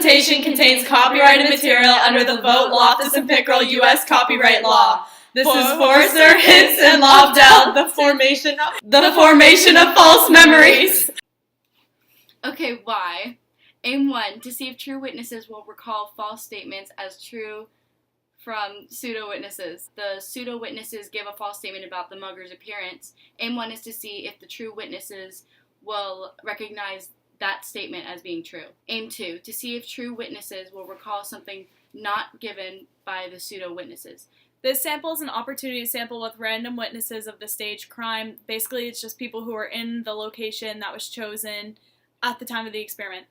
presentation contains copyrighted material under the Vote Loftus and Pickrell U.S. copyright law. This is for Sir Hints and Loftus, the formation of false memories. Okay, why? Aim 1, to see if true witnesses will recall false statements as true from pseudo-witnesses. The pseudo-witnesses give a false statement about the mugger's appearance. Aim 1 is to see if the true witnesses will recognize that statement as being true. Aim 2, to see if true witnesses will recall something not given by the pseudo-witnesses. This sample is an opportunity to sample with random witnesses of the staged crime. Basically, it's just people who are in the location that was chosen at the time of the experiment.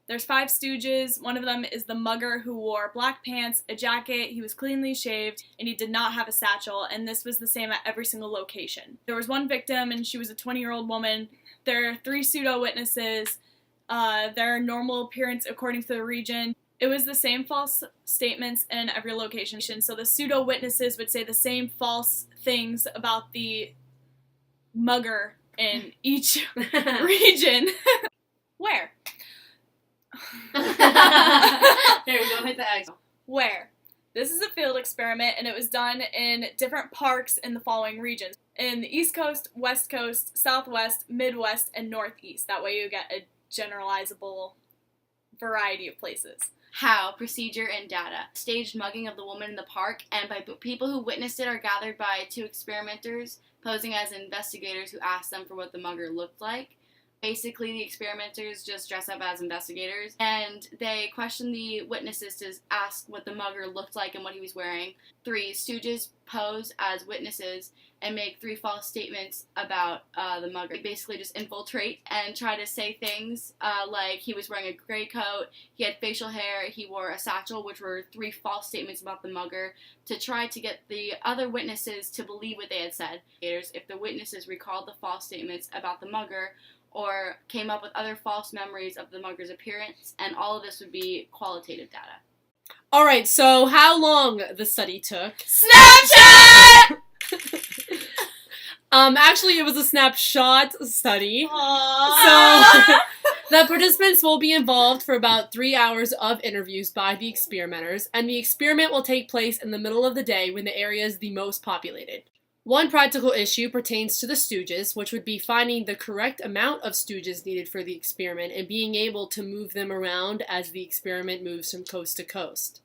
There's 5 stooges. One of them is the mugger who wore black pants, a jacket, he was cleanly shaved, and he did not have a satchel, and this was the same at every single location. There was one victim, and she was a 20-year-old woman. There are 3 pseudo-witnesses. Their normal appearance according to the region. It was the same false statements in every location, so the pseudo-witnesses would say the same false things about the mugger in each region. Where? There we go, hit the X. Where? This is a field experiment, and it was done in different parks in the following regions. In the East Coast, West Coast, Southwest, Midwest, and Northeast. That way you get a generalizable variety of places. How? Procedure and data. Staged mugging of the woman in the park, and by people who witnessed it are gathered by 2 experimenters posing as investigators who asked them for what the mugger looked like. Basically, the experimenters just dress up as investigators, and they question the witnesses to ask what the mugger looked like and what he was wearing. 3 stooges pose as witnesses and make 3 false statements about the mugger. They basically just infiltrate and try to say things like he was wearing a gray coat, he had facial hair, he wore a satchel, which were 3 false statements about the mugger, to try to get the other witnesses to believe what they had said. If the witnesses recalled the false statements about the mugger, or came up with other false memories of the mugger's appearance, and all of this would be qualitative data. Alright, so how long the study took? Snapchat! Actually, it was a snapshot study. Aww. So, the participants will be involved for about 3 hours of interviews by the experimenters, and the experiment will take place in the middle of the day when the area is the most populated. One practical issue pertains to the stooges, which would be finding the correct amount of stooges needed for the experiment and being able to move them around as the experiment moves from coast to coast.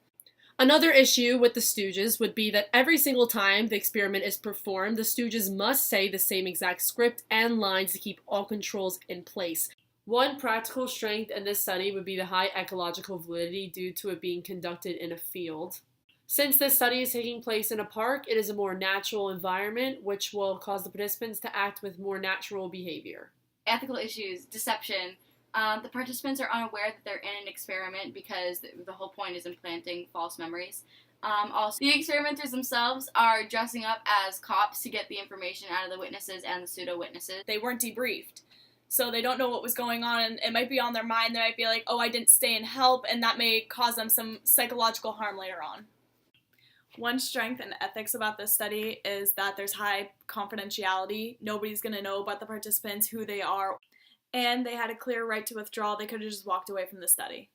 Another issue with the stooges would be that every single time the experiment is performed, the stooges must say the same exact script and lines to keep all controls in place. One practical strength in this study would be the high ecological validity due to it being conducted in a field. Since this study is taking place in a park, it is a more natural environment, which will cause the participants to act with more natural behavior. Ethical issues, deception. The participants are unaware that they're in an experiment because the whole point is implanting false memories. Also, the experimenters themselves are dressing up as cops to get the information out of the witnesses and the pseudo-witnesses. They weren't debriefed, so they don't know what was going on, and it might be on their mind. They might be like, oh, I didn't stay and help, and that may cause them some psychological harm later on. One strength and ethics about this study is that there's high confidentiality. Nobody's going to know about the participants, who they are, and they had a clear right to withdraw. They could have just walked away from the study.